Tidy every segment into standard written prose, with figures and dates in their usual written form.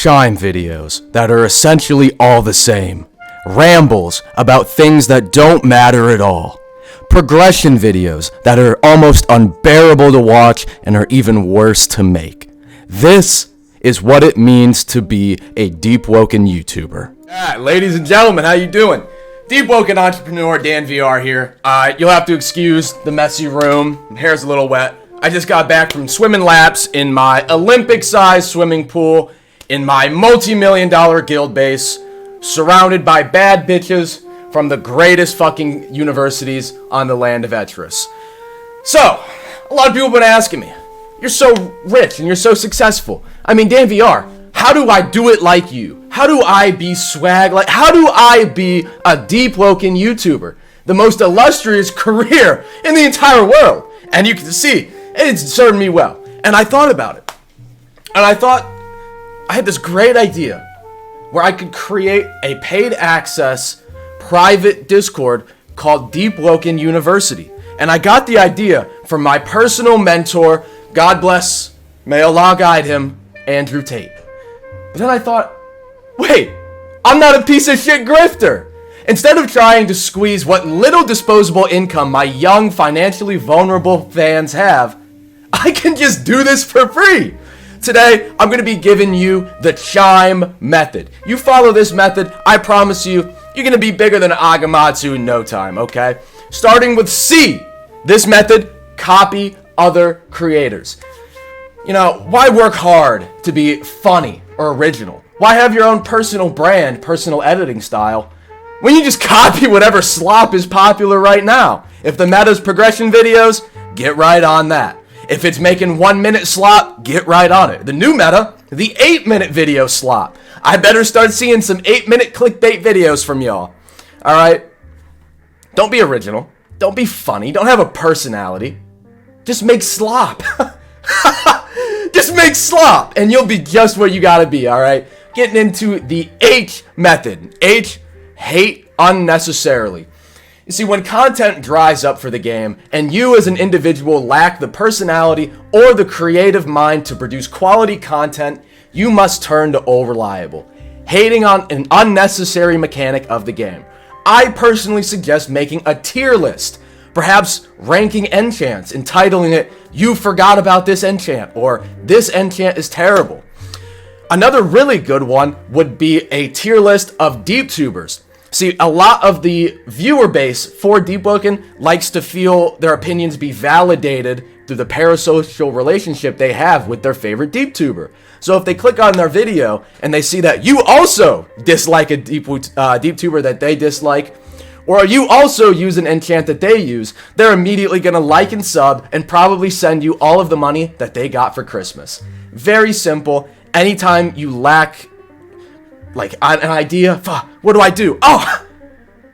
Chime videos that are essentially all the same. Rambles about things that don't matter at all. Progression videos that are almost unbearable to watch and are even worse to make. This is what it means to be a Deepwoken YouTuber. Alright, ladies and gentlemen, how you doing? Deepwoken entrepreneur Dan VR here. You'll have to excuse the messy room. My hair's a little wet. I just got back from swimming laps in my Olympic-sized swimming pool in my multi-million-dollar guild base, surrounded by bad bitches from the greatest fucking universities on the land of Etruss. So, a lot of people have been asking me, you're so rich and you're so successful. I mean, Dan VR, how do I do it like you? How do I be swag like? How do I be a Deepwoken YouTuber? The most illustrious career in the entire world. And you can see, it's served me well. And I thought about it. And I thought, I had this great idea where I could create a paid access private Discord called Deepwoken University. And I got the idea from my personal mentor, God bless, may Allah guide him, Andrew Tate. But then I thought, wait, I'm not a piece of shit grifter. Instead of trying to squeeze what little disposable income my young, financially vulnerable fans have, I can just do this for free. Today, I'm going to be giving you the Chime method. You follow this method, I promise you, you're going to be bigger than Agamatsu in no time, okay? Starting with C. This method, copy other creators. You know, why work hard to be funny or original? Why have your own personal brand, personal editing style, when you just copy whatever slop is popular right now? If the meta's progression videos, get right on that. If it's making 1 minute slop, get right on it. The new meta, the 8-minute video slop. I better start seeing some 8-minute clickbait videos from y'all. Alright? Don't be original. Don't be funny. Don't have a personality. Just make slop. Just make slop, and you'll be just where you gotta be, alright? Getting into the H method. H, hate unnecessarily. You see, when content dries up for the game, and you as an individual lack the personality or the creative mind to produce quality content, you must turn to old reliable. Hating on an unnecessary mechanic of the game. I personally suggest making a tier list. Perhaps ranking enchants, entitling it, "You forgot about this enchant," or "This enchant is terrible." Another really good one would be a tier list of DeepTubers. See, a lot of the viewer base for Deepwoken likes to feel their opinions be validated through the parasocial relationship they have with their favorite DeepTuber. So if they click on their video and they see that you also dislike a DeepTuber that they dislike, or you also use an enchant that they use, they're immediately going to like and sub and probably send you all of the money that they got for Christmas. Very simple. Anytime you lack like an idea, what do I do? Oh,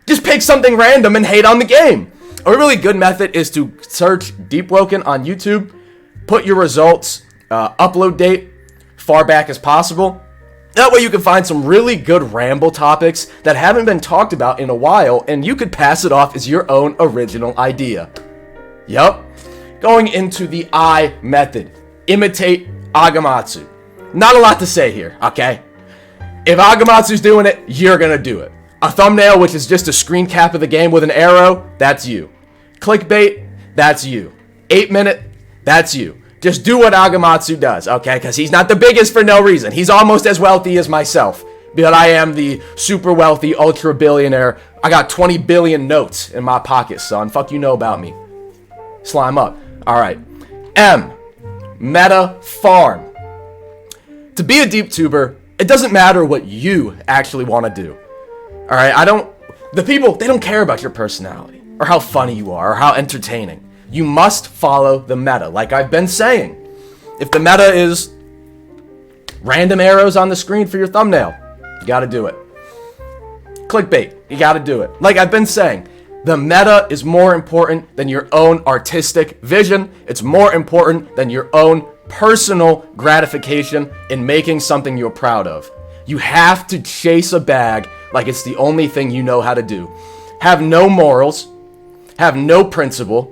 just pick something random and hate on the game. A really good method is to search Deepwoken on YouTube, put your results, upload date, far back as possible. That way you can find some really good ramble topics that haven't been talked about in a while, and you could pass it off as your own original idea. Yup. Going into the I method. Imitate Agamatsu. Not a lot to say here, okay? If Agamatsu's doing it, you're gonna do it. A thumbnail, which is just a screen cap of the game with an arrow, that's you. Clickbait, that's you. 8-minute, that's you. Just do what Agamatsu does, okay? Because he's not the biggest for no reason. He's almost as wealthy as myself. But I am the super wealthy, ultra billionaire. I got 20 billion notes in my pocket, son. Fuck you know about me. Slime up. Alright. M. Meta farm. To be a DeepTuber, it doesn't matter what you actually want to do. Alright, the people, they don't care about your personality, or how funny you are, or how entertaining. You must follow the meta, like I've been saying. If the meta is random arrows on the screen for your thumbnail, you gotta do it. Clickbait, you gotta do it. Like I've been saying, the meta is more important than your own artistic vision. It's more important than your own personal gratification in making something you're proud of. You have to chase a bag like it's the only thing you know how to do. Have no morals, have no principle,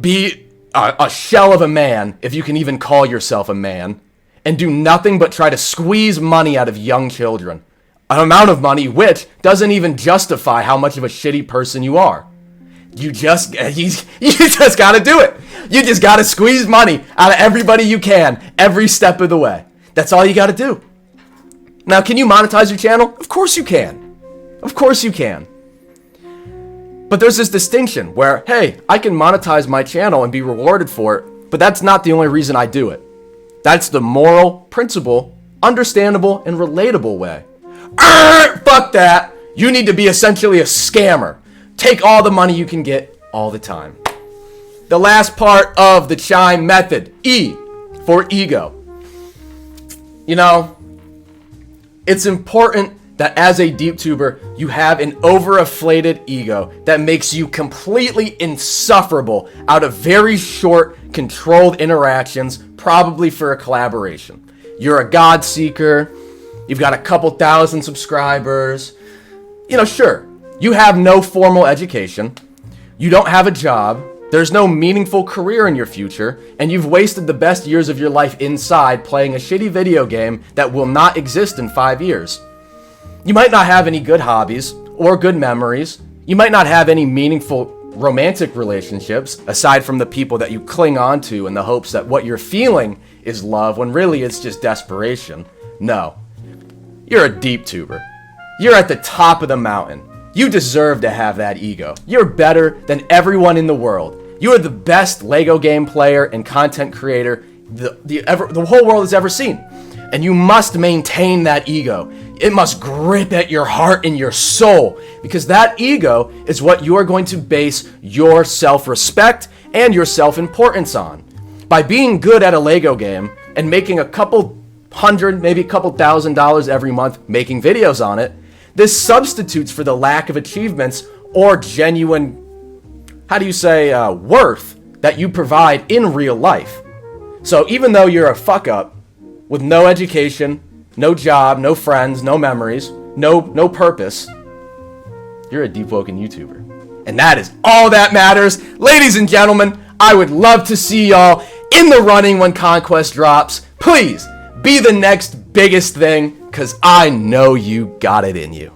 be a shell of a man, if you can even call yourself a man, and do nothing but try to squeeze money out of young children. An amount of money which doesn't even justify how much of a shitty person you are. You just gotta do it. You just gotta squeeze money out of everybody you can, every step of the way. That's all you gotta do. Now, can you monetize your channel? Of course you can. Of course you can. But there's this distinction where, hey, I can monetize my channel and be rewarded for it, but that's not the only reason I do it. That's the moral, principle, understandable, and relatable way. Fuck that. You need to be essentially a scammer. Take all the money you can get all the time. The last part of the chime method, E, for ego. You know, it's important that as a DeepTuber, you have an overinflated ego that makes you completely insufferable out of very short, controlled interactions, probably for a collaboration. You're a God seeker. You've got a couple thousand subscribers. You know, sure, you have no formal education. You don't have a job. There's no meaningful career in your future, and you've wasted the best years of your life inside playing a shitty video game that will not exist in 5 years. You might not have any good hobbies or good memories. You might not have any meaningful romantic relationships aside from the people that you cling on to in the hopes that what you're feeling is love when really it's just desperation. No. You're a DeepTuber. You're at the top of the mountain. You deserve to have that ego. You're better than everyone in the world. You are the best Lego game player and content creator the whole world has ever seen. And you must maintain that ego. It must grip at your heart and your soul, because that ego is what you are going to base your self-respect and your self-importance on. By being good at a Lego game and making a couple hundred, maybe a couple $1,000s every month making videos on it, this substitutes for the lack of achievements or genuine, worth that you provide in real life. So even though you're a fuck up with no education, no job, no friends, no memories, no purpose, you're a Deepwoken YouTuber. And that is all that matters. Ladies and gentlemen, I would love to see y'all in the running when Conquest drops. Please be the next biggest thing, because I know you got it in you.